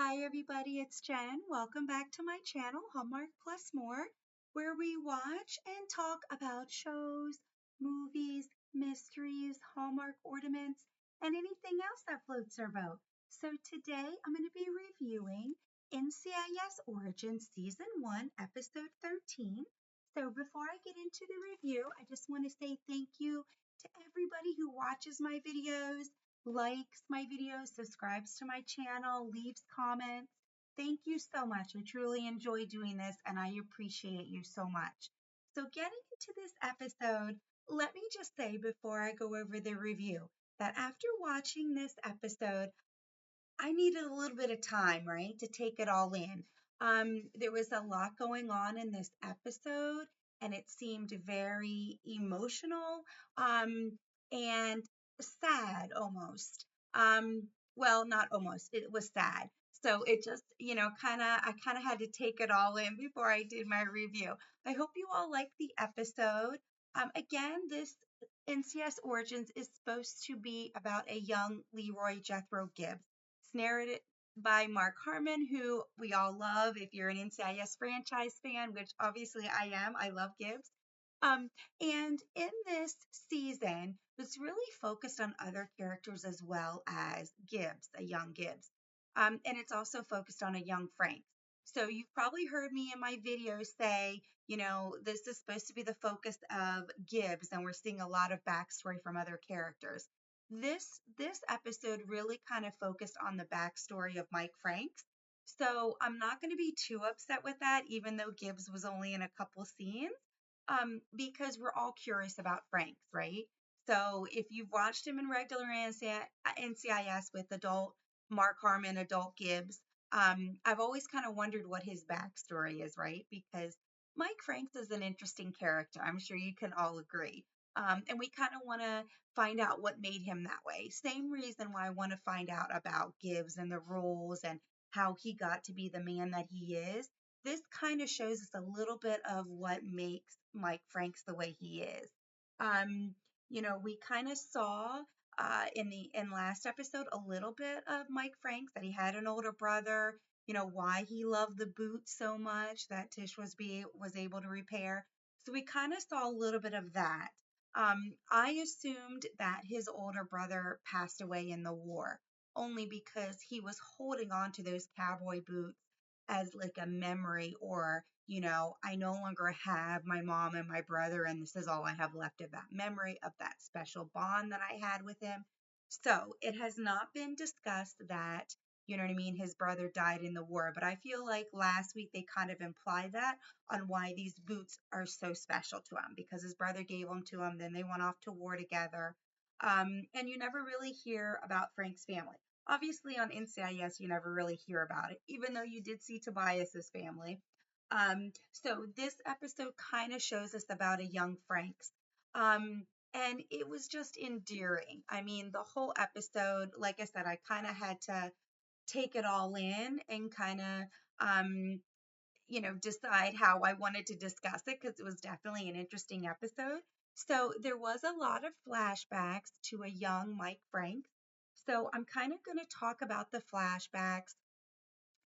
Hi everybody, it's Jen. Welcome back to my channel, Hallmark Plus More, where we watch and talk about shows, movies, mysteries, Hallmark ornaments, and anything else that floats our boat. So today I'm going to be reviewing NCIS Origins Season 1, Episode 13. So before I get into the review, I just want to say thank you to everybody who watches my videos, likes my videos, subscribes to my channel, leaves comments. Thank you so much. I truly enjoy doing this and I appreciate you so much. So getting into this episode, let me just say before I go over the review that after watching this episode, I needed a little bit of time, right, to take it all in. There was a lot going on in this episode, and it seemed very emotional, and sad almost. Well, not almost, it was sad. So it just, I kind of had to take it all in before I did my review. I hope you all liked the episode. Again, this NCS Origins is supposed to be about a young Leroy Jethro Gibbs. It's narrated by Mark Harmon, who we all love if you're an NCIS franchise fan, which obviously I am. I love Gibbs. Um, and in this season, it's really focused on other characters as well as Gibbs, a young Gibbs. And it's also focused on a young Frank. So you've probably heard me in my videos say, this is supposed to be the focus of Gibbs, and we're seeing a lot of backstory from other characters. This episode really kind of focused on the backstory of Mike Franks. So I'm not going to be too upset with that, even though Gibbs was only in a couple scenes, because we're all curious about Franks, right? So if you've watched him in regular NCIS with adult Mark Harmon, adult Gibbs, I've always kind of wondered what his backstory is, right? Because Mike Franks is an interesting character. I'm sure you can all agree. And we kind of want to find out what made him that way. Same reason why I want to find out about Gibbs and the rules and how he got to be the man that he is. This kind of shows us a little bit of what makes Mike Franks the way he is. Um, we kind of saw in last episode a little bit of Mike Franks, that he had an older brother, why he loved the boots so much that Tish was able to repair. So we kind of saw a little bit of that. I assumed that his older brother passed away in the war, only because he was holding on to those cowboy boots as like a memory, or, I no longer have my mom and my brother, and this is all I have left of that memory of that special bond that I had with him. So it has not been discussed that, you know what I mean, his brother died in the war, but I feel like last week they kind of implied that on why these boots are so special to him, because his brother gave them to him, then they went off to war together. And you never really hear about Frank's family. Obviously, on NCIS, you never really hear about it, even though you did see Tobias's family. So this episode kind of shows us about a young Franks. And it was just endearing. I mean, the whole episode, like I said, I kind of had to take it all in and kind of, decide how I wanted to discuss it, because it was definitely an interesting episode. So there was a lot of flashbacks to a young Mike Franks. So I'm kind of going to talk about the flashbacks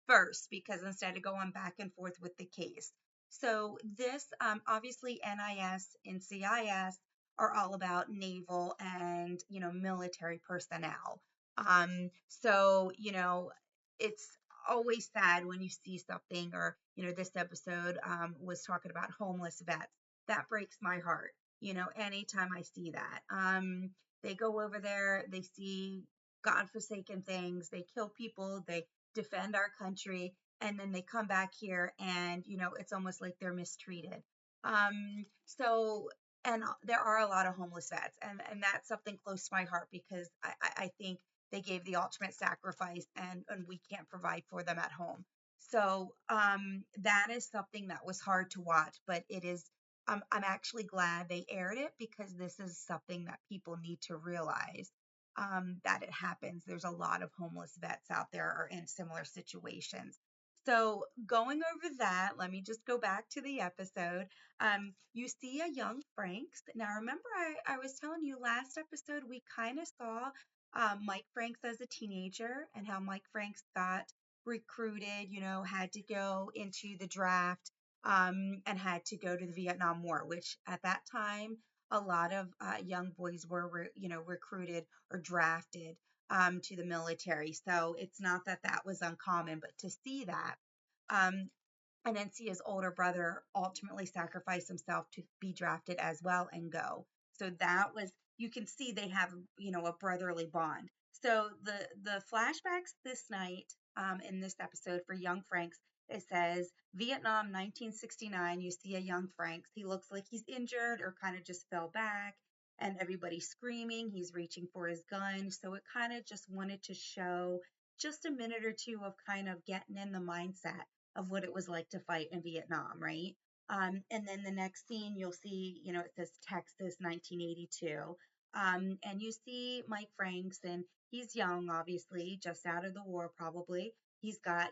first, because instead of going back and forth with the case. So this, obviously NIS and CIS are all about naval and, military personnel. So, it's always sad when you see something, or, this episode was talking about homeless vets. That breaks my heart, anytime I see that. They go over there, they see godforsaken things, they kill people, they defend our country, and then they come back here and, it's almost like they're mistreated. So, and there are a lot of homeless vets, and that's something close to my heart, because I think they gave the ultimate sacrifice, and we can't provide for them at home. So that is something that was hard to watch, but it is, I'm actually glad they aired it, because this is something that people need to realize, that it happens. There's a lot of homeless vets out there or in similar situations. So going over that, let me just go back to the episode. You see a young Franks. Now, remember, I was telling you last episode, we kind of saw Mike Franks as a teenager, and how Mike Franks got recruited, had to go into the draft, and had to go to the Vietnam War, which at that time, a lot of young boys were, recruited or drafted to the military. So it's not that that was uncommon, but to see that, um, and then see his older brother ultimately sacrifice himself to be drafted as well and go. So that was, you can see they have, a brotherly bond. So the flashbacks this night, in this episode for young Franks, it says Vietnam 1969. You see a young Franks. He looks like he's injured or kind of just fell back, and everybody's screaming. He's reaching for his gun. So it kind of just wanted to show just a minute or two of kind of getting in the mindset of what it was like to fight in Vietnam, right? And then the next scene, you'll see, it says Texas 1982. And you see Mike Franks, and he's young, obviously, just out of the war, probably. He's got,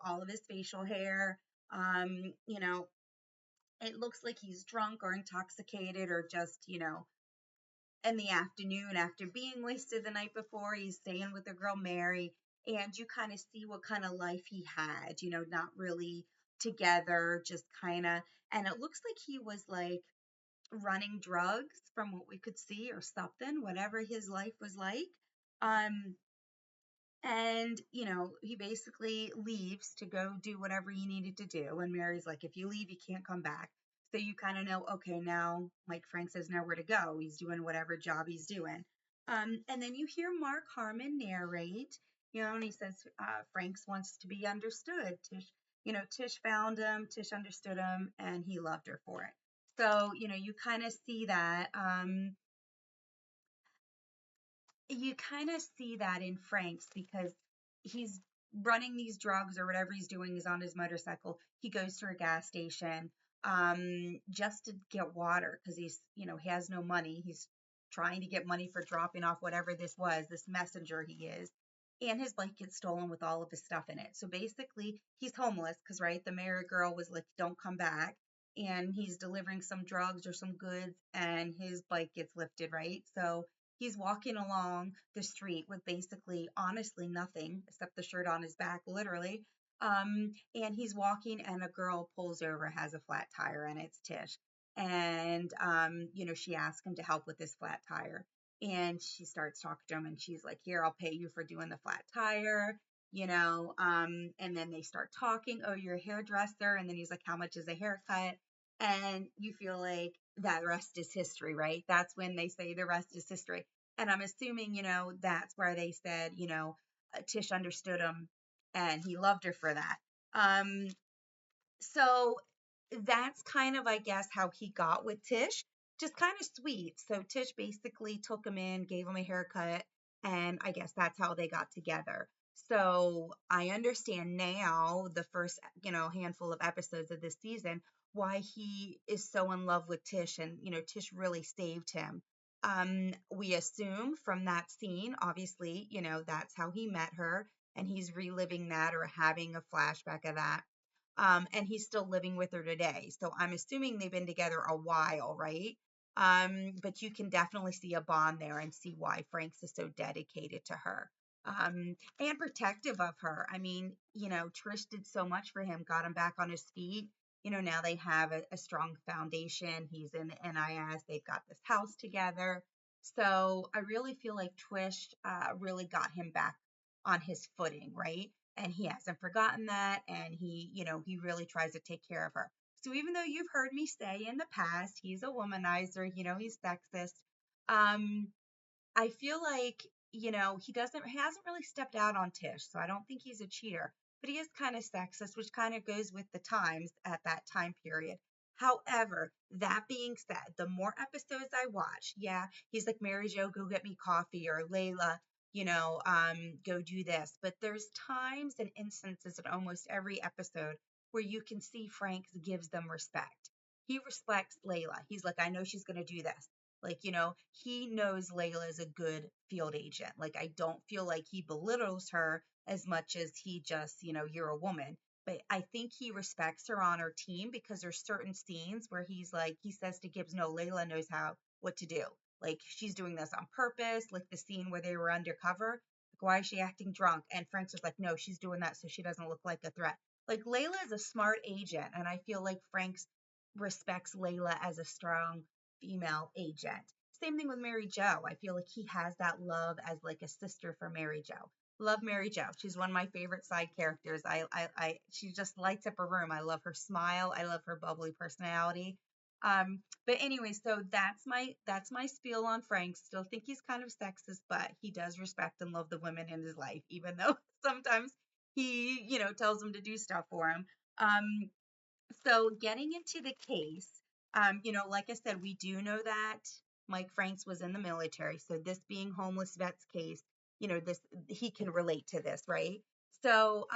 all of his facial hair. It looks like he's drunk or intoxicated or just, in the afternoon after being wasted the night before. He's staying with the girl Mary, and you kind of see what kind of life he had, not really together, just kind of. And it looks like he was like running drugs from what we could see or something, whatever his life was like. Um, and, he basically leaves to go do whatever he needed to do. And Mary's like, if you leave, you can't come back. So you kind of know, okay, now Mike Frank says nowhere to go. He's doing whatever job he's doing. And then you hear Mark Harmon narrate, and he says, Franks wants to be understood. Tish found him, Tish understood him, and he loved her for it. So, you kind of see that. You kind of see that in Frank's because he's running these drugs or whatever he's doing. He's on his motorcycle. He goes to a gas station just to get water because he has no money. He's trying to get money for dropping off whatever this was, this messenger he is. And his bike gets stolen with all of his stuff in it. So basically, he's homeless because, right, the Mary girl was like, don't come back. And he's delivering some drugs or some goods, and his bike gets lifted, right? So he's walking along the street with basically, honestly, nothing except the shirt on his back, literally. And he's walking, and a girl pulls over, has a flat tire, and it's Tish. And, she asks him to help with this flat tire. And she starts talking to him, and she's like, here, I'll pay you for doing the flat tire, and then they start talking. Oh, you're a hairdresser. And then he's like, how much is a haircut? And you feel like that rest is history, right? That's when they say the rest is history. And I'm assuming, that's where they said, Tish understood him and he loved her for that. So that's kind of, I guess, how he got with Tish. Just kind of sweet. So Tish basically took him in, gave him a haircut, and I guess that's how they got together. So I understand now, the first, handful of episodes of this season, why he is so in love with Tish, and, Tish really saved him. We assume from that scene, obviously, that's how he met her, and he's reliving that or having a flashback of that. And he's still living with her today. So I'm assuming they've been together a while, right? But you can definitely see a bond there and see why Franks is so dedicated to her, and protective of her. I mean, Trish did so much for him, got him back on his feet. Now they have a strong foundation. He's in the NIS. They've got this house together. So I really feel like Trish really got him back on his footing, right? And he hasn't forgotten that, and he really tries to take care of her. So even though you've heard me say in the past he's a womanizer, he's sexist, um I feel like, he hasn't really stepped out on Tish, so I don't think he's a cheater, but he is kind of sexist, which kind of goes with the times at that time period. However, that being said, the more episodes I watch, yeah, he's like, Mary Jo, go get me coffee, or Layla, go do this. But there's times and instances in almost every episode where you can see Frank gives them respect. He respects Layla. He's like, I know she's going to do this. Like, he knows Layla is a good field agent. Like, I don't feel like he belittles her as much as he just, you're a woman. But I think he respects her on her team because there's certain scenes where he's like, he says to Gibbs, no, Layla knows what to do. Like, she's doing this on purpose. Like the scene where they were undercover. why is she acting drunk? And Frank's was like, no, she's doing that so she doesn't look like a threat. Like Layla is a smart agent, and I feel like Frank's respects Layla as a strong female agent. Same thing with Mary Jo. I feel like he has that love as like a sister for Mary Jo. Love Mary Jo. She's one of my favorite side characters. She just lights up a room. I love her smile. I love her bubbly personality. But anyway, so that's my spiel on Frank. Still think he's kind of sexist, but he does respect and love the women in his life, even though sometimes he, tells them to do stuff for him. Um, so getting into the case, like I said, we do know that Mike Franks was in the military. So this being homeless vet's case, this he can relate to this, right? So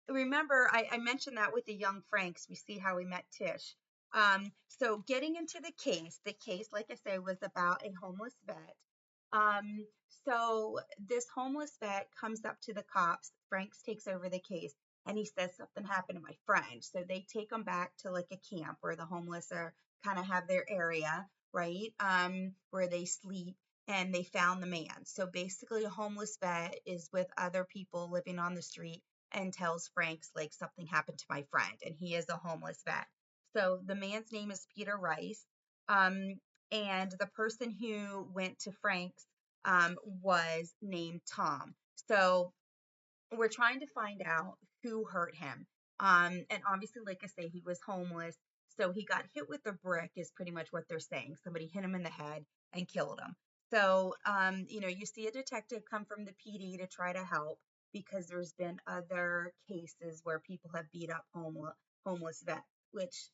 remember, I mentioned that with the young Franks, we see how we met Tish. So getting into the case, like I say, was about a homeless vet. Um, so this homeless vet comes up to the cops. Franks takes over the case and he says something happened to my friend. So they take him back to like a camp where the homeless are kind of have their area, right? Where they sleep and they found the man. So basically a homeless vet is with other people living on the street and tells Franks like something happened to my friend, and he is a homeless vet. So the man's name is Peter Rice, um, and the person who went to Franks was named Tom. So we're trying to find out who hurt him. And obviously, like I say, he was homeless. So he got hit with a brick, is pretty much what they're saying. Somebody hit him in the head and killed him. So, you see a detective come from the PD to try to help because there's been other cases where people have beat up homeless vets, which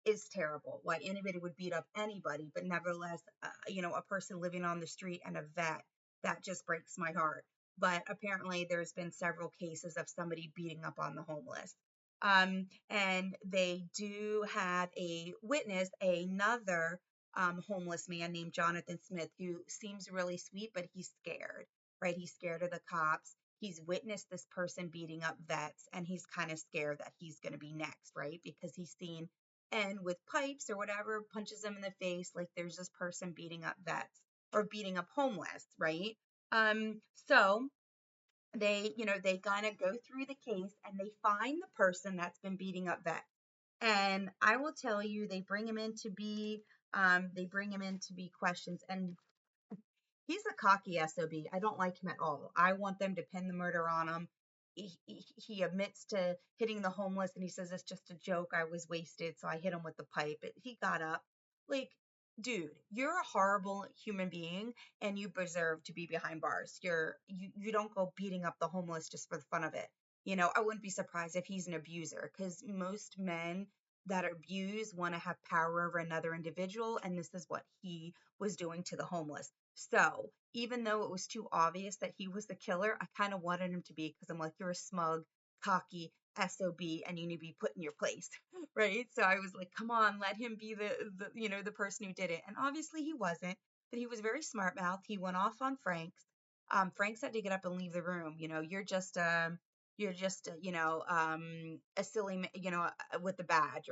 is terrible. Why anybody would beat up anybody, but nevertheless, a person living on the street and a vet, that just breaks my heart. But apparently, there's been several cases of somebody beating up on the homeless. And they do have a witness, another homeless man named Jonathan Smith, who seems really sweet, but he's scared, right? He's scared of the cops. He's witnessed this person beating up vets, and he's kind of scared that he's going to be next, right? Because he's seen and with pipes or whatever punches them in the face, like there's this person beating up vets or beating up homeless, right? So they kind of go through the case and they find the person that's been beating up vets. And I will tell you, they bring him in to be questions, and he's a cocky SOB. I don't like him at all. I want them to pin the murder on him. He admits to hitting the homeless and he says it's just a joke. I was wasted, so I hit him with the pipe. He got up. Like, dude, you're a horrible human being and you deserve to be behind bars. You don't go beating up the homeless just for the fun of it. I wouldn't be surprised if he's an abuser because most men that abuse want to have power over another individual, and this is what he was doing to the homeless. So even though it was too obvious that he was the killer, I kind of wanted him to be because I'm like, you're a smug, cocky SOB and you need to be put in your place, right? So I was like, come on, let him be the person who did it. And obviously he wasn't, but he was very smart mouth. He went off on Franks. Franks had to get up and leave the room. You're just a silly, with the badge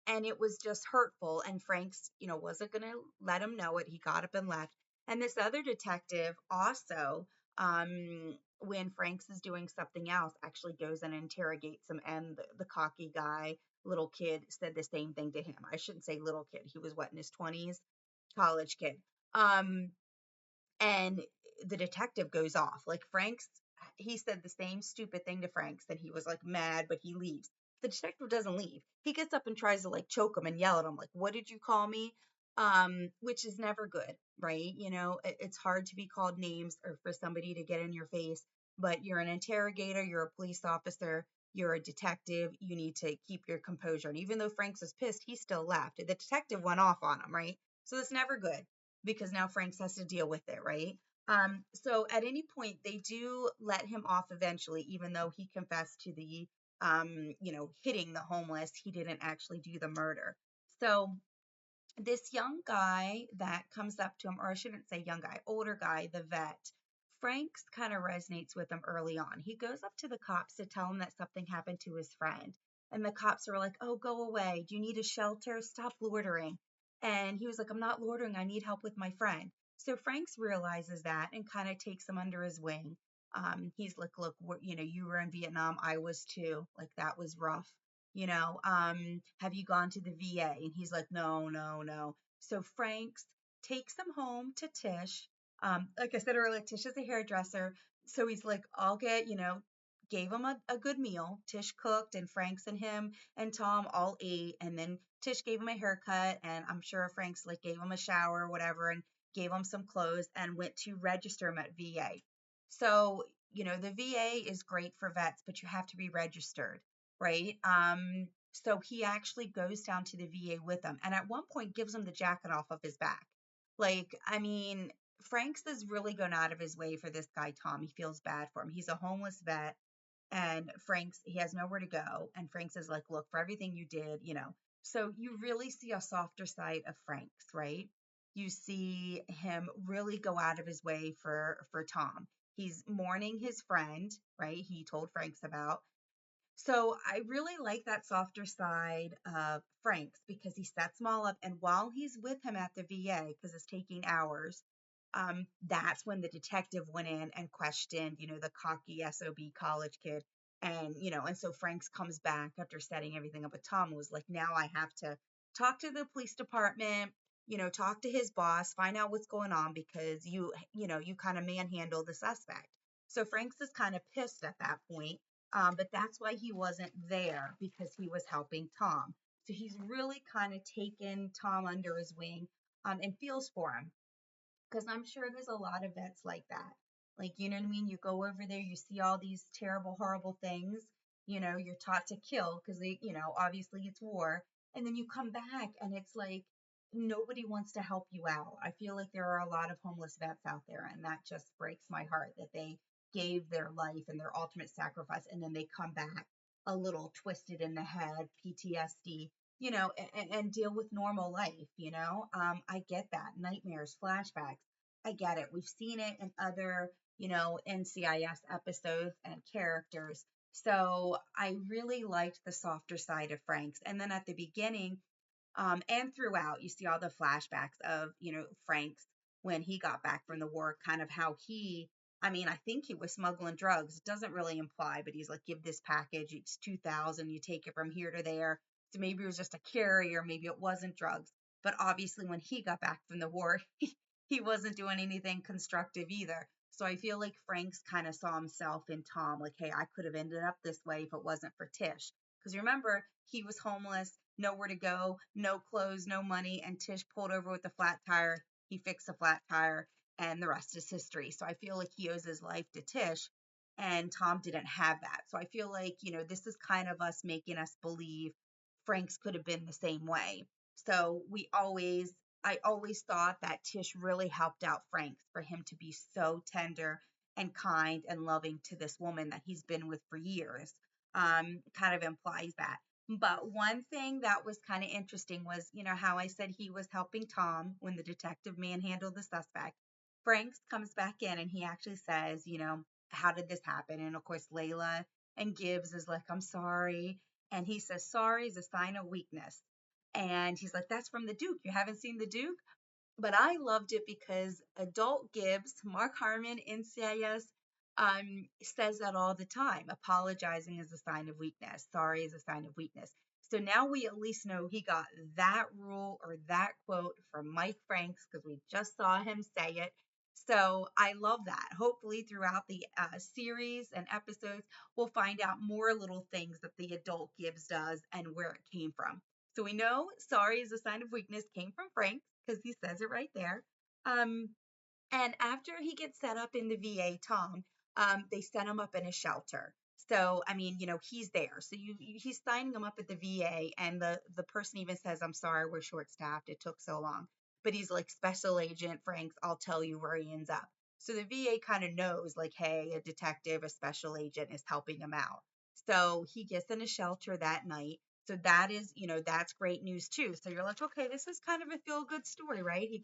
and it was just hurtful. And Franks, wasn't going to let him know it. He got up and left. And this other detective also, when Franks is doing something else, actually goes and interrogates him. And the cocky guy, little kid, said the same thing to him. I shouldn't say little kid. He was in his 20s, college kid. And the detective goes off. Like Frank's, he said the same stupid thing to Frank's, and he was like mad, but he leaves. The detective doesn't leave. He gets up and tries to like choke him and yell at him, like, "What did you call me?" Which is never good, right? It's hard to be called names or for somebody to get in your face, but you're an interrogator, you're a police officer, you're a detective, you need to keep your composure. And even though Franks was pissed, he still left. The detective went off on him, right? So it's never good because now Franks has to deal with it, right? So at any point, they do let him off eventually, even though he confessed to the, hitting the homeless. He didn't actually do the murder. So this young guy that comes up to him, or I shouldn't say young guy, older guy, the vet, Franks kind of resonates with him early on. He goes up to the cops to tell him that something happened to his friend. And the cops are like, "Oh, go away. Do you need a shelter? Stop loitering." And he was like, "I'm not loitering. I need help with my friend." So Franks realizes that and kind of takes him under his wing. He's like, look, you were in Vietnam, I was too. Like that was rough. Have you gone to the VA? And he's like, no, no, no. So Franks takes him home to Tish. Like I said earlier, Tish is a hairdresser. So he's like, I'll get, gave him a good meal. Tish cooked, and Franks and him and Tom all ate. And then Tish gave him a haircut, and I'm sure Franks like gave him a shower or whatever and gave him some clothes and went to register him at VA. So, the VA is great for vets, but you have to be registered, right? So he actually goes down to the VA with them, and at one point gives him the jacket off of his back. Like, I mean, Franks is really going out of his way for this guy, Tom. He feels bad for him. He's a homeless vet, and he has nowhere to go. And Franks is like, look, for everything you did. So you really see a softer side of Franks, right? You see him really go out of his way for Tom. He's mourning his friend, right? He told Franks about. So I really like that softer side of Frank's because he sets them all up. And while he's with him at the VA, because it's taking hours, that's when the detective went in and questioned, the cocky SOB college kid. And so Franks comes back after setting everything up with Tom and was like, now I have to talk to the police department, talk to his boss, find out what's going on because you kind of manhandle the suspect. So Franks is kind of pissed at that point, but that's why he wasn't there because he was helping Tom. So he's really kind of taken Tom under his wing, and feels for him because I'm sure there's a lot of vets like that. Like, you know what I mean? You go over there, you see all these terrible, horrible things. You're taught to kill because obviously it's war. And then you come back and it's like nobody wants to help you out. I feel like there are a lot of homeless vets out there, and that just breaks my heart that they gave their life and their ultimate sacrifice, and then they come back a little twisted in the head, PTSD, and deal with normal life. I get that. Nightmares, flashbacks. I get it. We've seen it in other, NCIS episodes and characters. So I really liked the softer side of Frank's. And then at the beginning, and throughout, you see all the flashbacks of, Frank's when he got back from the war, kind of how I mean, I think he was smuggling drugs. It doesn't really imply, but he's like, give this package, it's 2,000, you take it from here to there. So maybe it was just a carrier, maybe it wasn't drugs. But obviously, when he got back from the war, he wasn't doing anything constructive either. So I feel like Frank's kind of saw himself in Tom, like, hey, I could have ended up this way if it wasn't for Tish. Because remember, he was homeless, nowhere to go, no clothes, no money, and Tish pulled over with a flat tire. He fixed a flat tire, and the rest is history. So I feel like he owes his life to Tish, and Tom didn't have that. So I feel like, this is kind of us making us believe Frank's could have been the same way. So I always thought that Tish really helped out Frank's for him to be so tender and kind and loving to this woman that he's been with for years. Kind of implies that. But one thing that was kind of interesting was, how I said he was helping Tom when the detective manhandled the suspect. Franks comes back in and he actually says, how did this happen? And of course, Layla and Gibbs is like, I'm sorry. And he says, sorry is a sign of weakness. And he's like, that's from the Duke. You haven't seen the Duke? But I loved it because adult Gibbs, Mark Harmon, NCIS, says that all the time. Apologizing is a sign of weakness. Sorry is a sign of weakness. So now we at least know he got that rule or that quote from Mike Franks because we just saw him say it. So I love that. Hopefully, throughout the series and episodes, we'll find out more little things that the adult Gibbs does and where it came from. So we know sorry is a sign of weakness came from Franks because he says it right there. Um, and after he gets set up in the VA, Tom, they set him up in a shelter. So, I mean, he's there. So he's signing him up at the VA, and the person even says, I'm sorry, we're short staffed. It took so long. But he's like, Special Agent Franks, I'll tell you where he ends up. So the VA kind of knows, like, hey, a detective, a special agent is helping him out. So he gets in a shelter that night. So that is, that's great news too. So you're like, okay, this is kind of a feel good story, right? He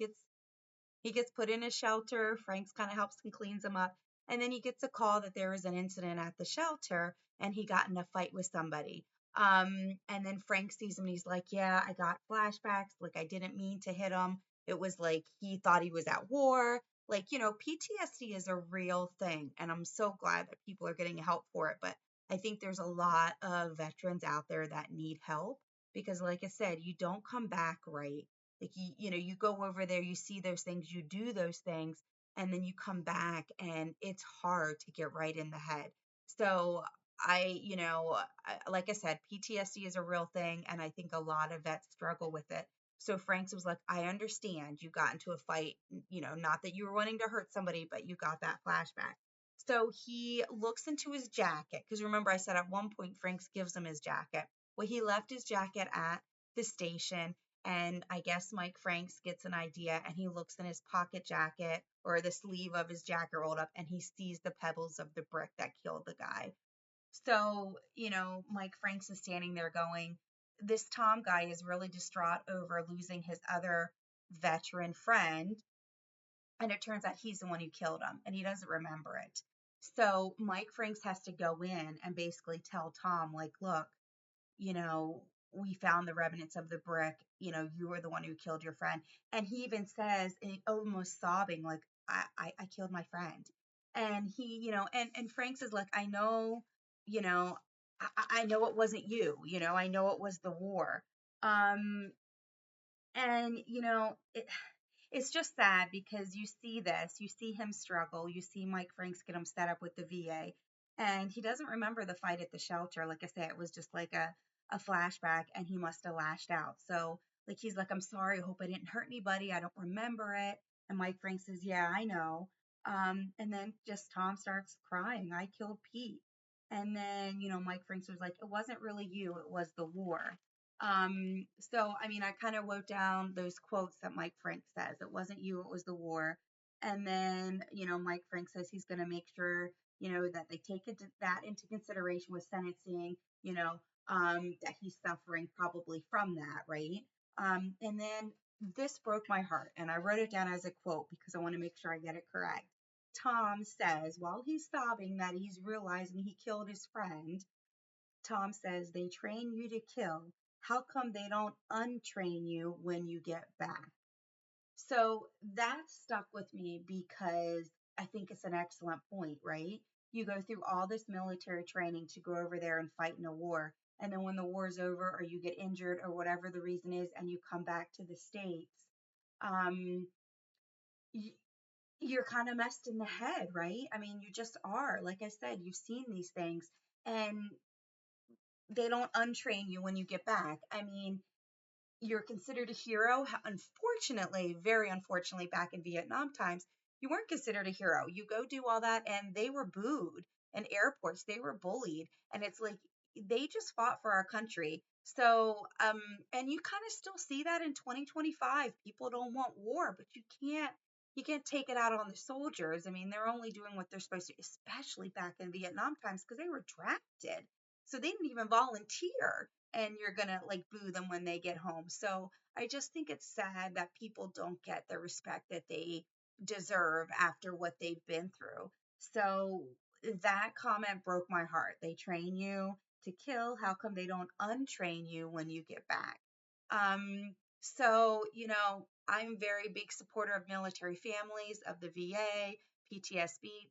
gets put in a shelter. Franks kind of helps and cleans him up. And then he gets a call that there was an incident at the shelter and he got in a fight with somebody. And then Frank sees him and he's like, yeah, I got flashbacks. Like, I didn't mean to hit him. It was like he thought he was at war. Like, PTSD is a real thing, and I'm so glad that people are getting help for it. But I think there's a lot of veterans out there that need help because, like I said, you don't come back right. Like, you go over there, you see those things, you do those things, and then you come back, and it's hard to get right in the head. So like I said, PTSD is a real thing, and I think a lot of vets struggle with it. So Franks was like, I understand you got into a fight, not that you were wanting to hurt somebody, but you got that flashback. So he looks into his jacket, because remember I said at one point Franks gives him his jacket. Well, he left his jacket at the station, and I guess Mike Franks gets an idea, and he looks in his pocket jacket or the sleeve of his jacket rolled up, and he sees the pebbles of the brick that killed the guy. So, Mike Franks is standing there going, this Tom guy is really distraught over losing his other veteran friend. And it turns out he's the one who killed him and he doesn't remember it. So Mike Franks has to go in and basically tell Tom, like, look, you know, we found the remnants of the brick. You were the one who killed your friend. And he even says, almost sobbing, like, I killed my friend. And he, and Franks is like, I know, you know, I know it wasn't you, I know it was the war. Um, and, it's just sad because you see this, you see him struggle, you see Mike Franks get him set up with the VA, and he doesn't remember the fight at the shelter. Like I said, it was just like a flashback, and he must have lashed out. So, like, he's like, I'm sorry, I hope I didn't hurt anybody, I don't remember it. And Mike Franks says, yeah, I know. And then just Tom starts crying, I killed Pete. And then, Mike Franks was like, it wasn't really you, it was the war. So I mean, I kind of wrote down those quotes that Mike Frank says. It wasn't you, it was the war. And then, Mike Frank says he's going to make sure, that they take that into consideration with sentencing, that he's suffering probably from that, right? And then this broke my heart, and I wrote it down as a quote because I want to make sure I get it correct. Tom says, while he's sobbing that he's realizing he killed his friend, Tom says, they train you to kill. How come they don't untrain you when you get back? So that stuck with me because I think it's an excellent point, right? You go through all this military training to go over there and fight in a war. And then when the war's over or you get injured or whatever the reason is and you come back to the States, um, you're kind of messed in the head, right? I mean, you just are. Like I said, you've seen these things. And they don't untrain you when you get back. I mean, you're considered a hero. Unfortunately, very unfortunately, back in Vietnam times, you weren't considered a hero. You go do all that, and they were booed in airports. They were bullied, and it's like they just fought for our country. So, and you kind of still see that in 2025. People don't want war, but you can't take it out on the soldiers. I mean, they're only doing what they're supposed to, especially back in Vietnam times, because they were drafted. So they didn't even volunteer, and you're going to like boo them when they get home. So I just think it's sad that people don't get the respect that they deserve after what they've been through. So that comment broke my heart. They train you to kill. How come they don't untrain you when you get back? So, I'm very big supporter of military families, of the VA, PTSD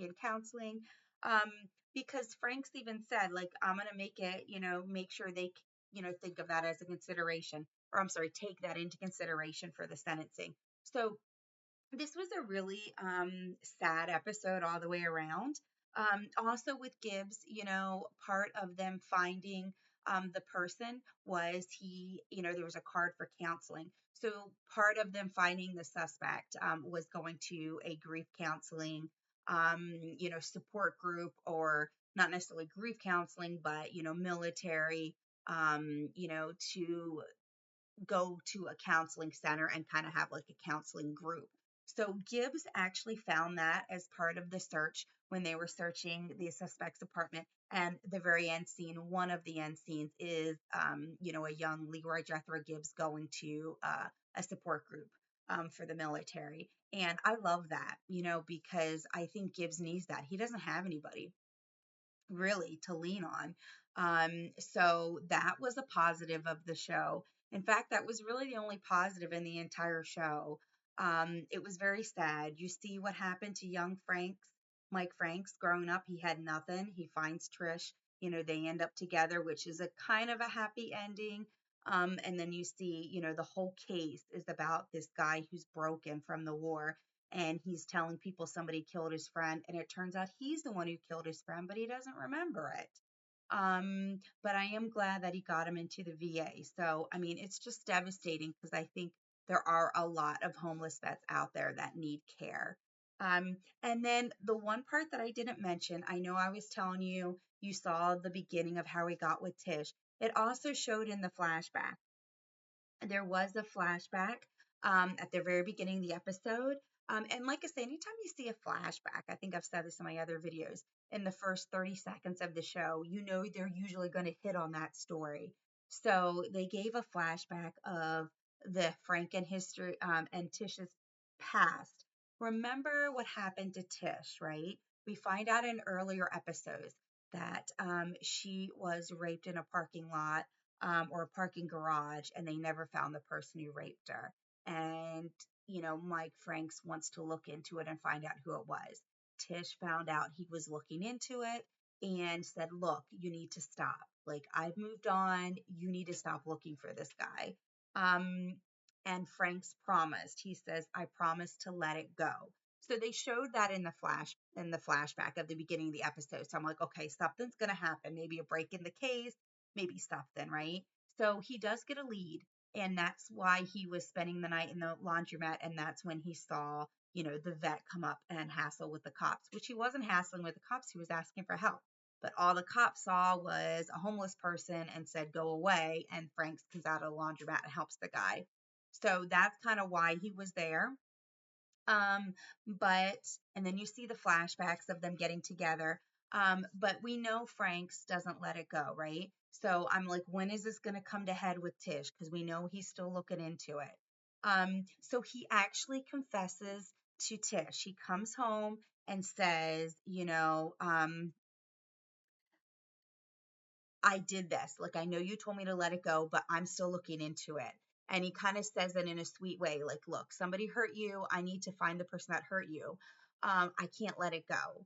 and counseling. Um, because Frank's even said, like, I'm going to make it, make sure they, think of that as a consideration, or I'm sorry, take that into consideration for the sentencing. So this was a really sad episode all the way around. Also with Gibbs, part of them finding the person was there was a card for counseling. So part of them finding the suspect was going to a grief counseling, support group, or not necessarily grief counseling, but, military, to go to a counseling center and kind of have like a counseling group. So Gibbs actually found that as part of the search when they were searching the suspect's apartment. And the very end scene, one of the end scenes is, a young Leroy Jethro Gibbs going to a support group for the military. And I love that, because I think Gibbs needs that. He doesn't have anybody really to lean on. So that was a positive of the show. In fact, that was really the only positive in the entire show. It was very sad. You see what happened to young Mike Franks growing up. He had nothing. He finds Trish. They end up together, which is a kind of a happy ending. And then you see, the whole case is about this guy who's broken from the war, and he's telling people somebody killed his friend, and it turns out he's the one who killed his friend, but he doesn't remember it. But I am glad that he got him into the VA. So, I mean, it's just devastating because I think there are a lot of homeless vets out there that need care. And then the one part that I didn't mention, I know I was telling you, you saw the beginning of how he got with Tish. It also showed in the flashback. There was a flashback at the very beginning of the episode. And like I say, anytime you see a flashback, I think I've said this in my other videos, in the first 30 seconds of the show, they're usually going to hit on that story. So they gave a flashback of the Franken history and Tish's past. Remember what happened to Tish, right? We find out in earlier episodes that she was raped in a parking lot or a parking garage, and they never found the person who raped her. And, Mike Franks wants to look into it and find out who it was. Tish found out he was looking into it and said, look, you need to stop. Like, I've moved on. You need to stop looking for this guy. Um, and Franks promised. He says, I promise to let it go. So they showed that in the flashback of the beginning of the episode. So I'm like, okay, something's gonna happen. Maybe a break in the case, maybe something, right? So he does get a lead, and that's why he was spending the night in the laundromat, and that's when he saw, the vet come up and hassle with the cops, which he wasn't hassling with the cops, he was asking for help. But all the cops saw was a homeless person and said, go away, and Franks comes out of the laundromat and helps the guy. So that's kind of why he was there. Um, but, and then you see the flashbacks of them getting together. But we know Franks doesn't let it go, right? So I'm like, when is this going to come to head with Tish? Because we know he's still looking into it. So he actually confesses to Tish. He comes home and says, I did this. Like, I know you told me to let it go, but I'm still looking into it. And he kind of says it in a sweet way, like, look, somebody hurt you. I need to find the person that hurt you. I can't let it go.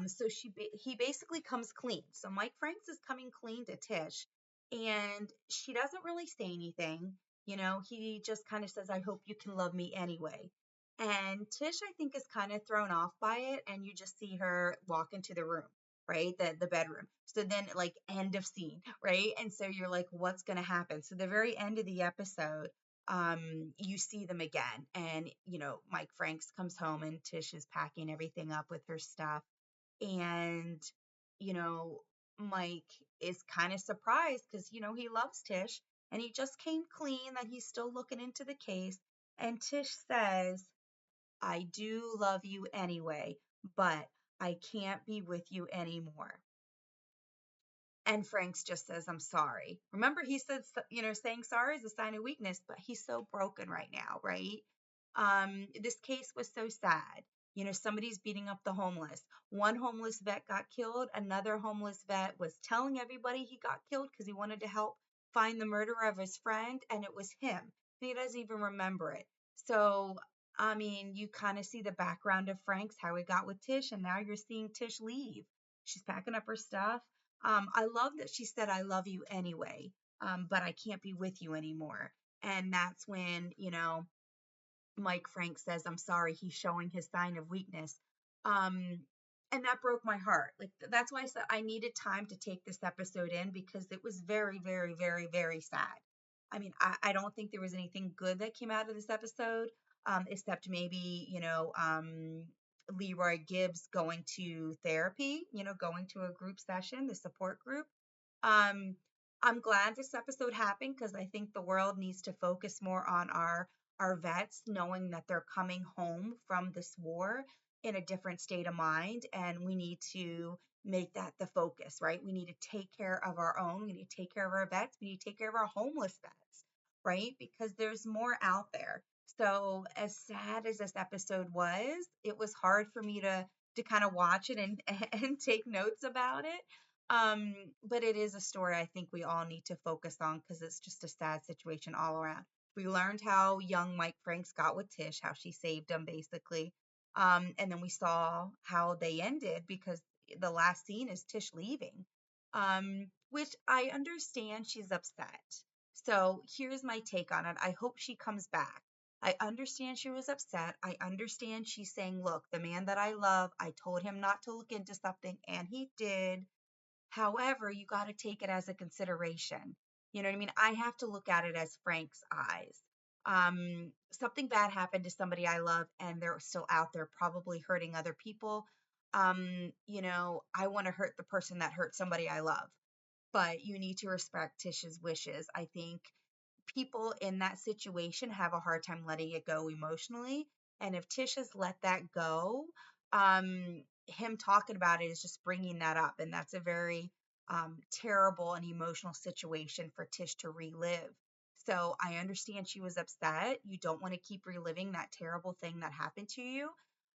So he basically comes clean. So Mike Franks is coming clean to Tish, and she doesn't really say anything. He just kind of says, I hope you can love me anyway. And Tish, I think, is kind of thrown off by it. And you just see her walk into the room, right? The bedroom. So then, like, end of scene, right? And so you're like, what's going to happen? So the very end of the episode, you see them again, and Mike Franks comes home, and Tish is packing everything up with her stuff, and you know Mike is kind of surprised because he loves Tish, and he just came clean that he's still looking into the case. And Tish says, I do love you anyway, but I can't be with you anymore. And Franks just says, I'm sorry. Remember, he said, saying sorry is a sign of weakness, but he's so broken right now, right? This case was so sad. Somebody's beating up the homeless. One homeless vet got killed. Another homeless vet was telling everybody he got killed because he wanted to help find the murderer of his friend, and it was him. And he doesn't even remember it. So, I mean, you kind of see the background of Franks, how he got with Tish, and now you're seeing Tish leave. She's packing up her stuff. I love that she said, I love you anyway, but I can't be with you anymore. And that's when, Mike Frank says, I'm sorry, he's showing his sign of weakness. Um, and that broke my heart. Like, that's why I said I needed time to take this episode in, because it was very, very, very, very sad. I mean, I don't think there was anything good that came out of this episode, except maybe, Leroy Gibbs going to therapy, going to a group session, the support group. Um, I'm glad this episode happened because I think the world needs to focus more on our vets, knowing that they're coming home from this war in a different state of mind, and we need to make that the focus, right? We need to take care of our own. We need to take care of our vets. We need to take care of our homeless vets, right? Because there's more out there. So as sad as this episode was, it was hard for me to kind of watch it and and take notes about it. Um, but it is a story I think we all need to focus on because it's just a sad situation all around. We learned how young Mike Franks got with Tish, how she saved him basically. And then we saw how they ended because the last scene is Tish leaving. Which I understand she's upset. So here's my take on it. I hope she comes back. I understand she was upset. I understand she's saying, look, the man that I love, I told him not to look into something and he did. However, you got to take it as a consideration. You know what I mean? I have to look at it as Frank's eyes. Something bad happened to somebody I love and they're still out there probably hurting other people. I want to hurt the person that hurt somebody I love, but you need to respect Tish's wishes. I think people in that situation have a hard time letting it go emotionally. And if Tish has let that go, him talking about it is just bringing that up. And that's a very terrible and emotional situation for Tish to relive. So I understand she was upset. You don't want to keep reliving that terrible thing that happened to you.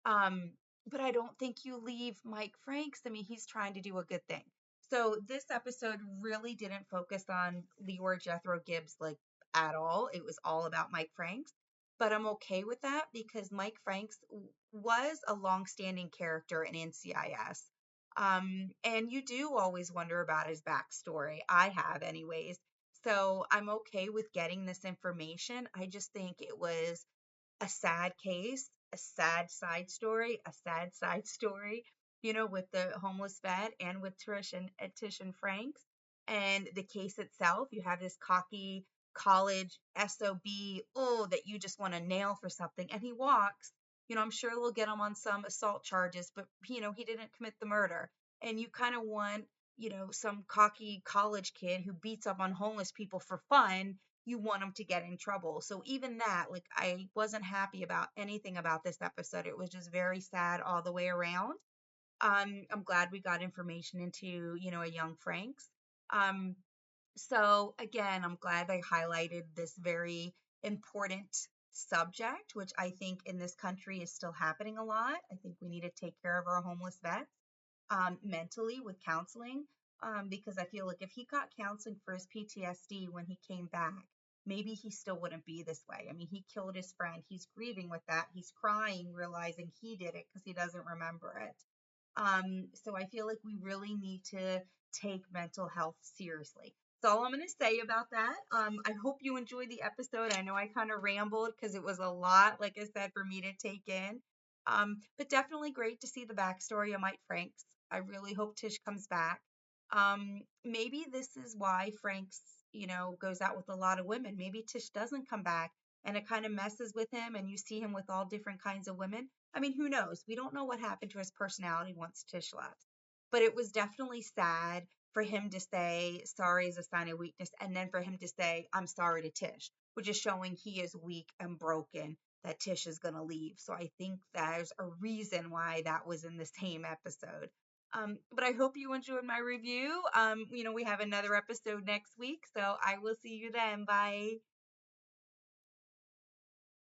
Um, but I don't think you leave Mike Franks. I mean, he's trying to do a good thing. So this episode really didn't focus on Leor Jethro Gibbs like at all. It was all about Mike Franks. But I'm okay with that because Mike Franks was a long-standing character in NCIS. And you do always wonder about his backstory. I have, anyways. So I'm okay with getting this information. I just think it was a sad case, a sad side story, with the homeless vet and with Tish and Franks. And the case itself, you have this cocky college SOB, that you just want to nail for something. And he walks, I'm sure they'll get him on some assault charges, but, he didn't commit the murder. And you kind of want, some cocky college kid who beats up on homeless people for fun, you want them to get in trouble. So even that, like, I wasn't happy about anything about this episode. It was just very sad all the way around. I'm glad we got information into, a young Franks. Um, so again, I'm glad they highlighted this very important subject, which I think in this country is still happening a lot. I think we need to take care of our homeless vets mentally with counseling, because I feel like if he got counseling for his PTSD when he came back, maybe he still wouldn't be this way. I mean, he killed his friend. He's grieving with that. He's crying, realizing he did it because he doesn't remember it. So I feel like we really need to take mental health seriously. That's all I'm going to say about that. I hope you enjoyed the episode. I know I kind of rambled because it was a lot, like I said, for me to take in. But definitely great to see the backstory of Mike Franks. I really hope Tish comes back. Maybe this is why Franks, goes out with a lot of women. Maybe Tish doesn't come back and it kind of messes with him and you see him with all different kinds of women. I mean, who knows? We don't know what happened to his personality once Tish left. But it was definitely sad for him to say sorry is a sign of weakness and then for him to say, I'm sorry to Tish, which is showing he is weak and broken, that Tish is going to leave. So I think there's a reason why that was in the same episode. But I hope you enjoyed my review. We have another episode next week, so I will see you then. Bye.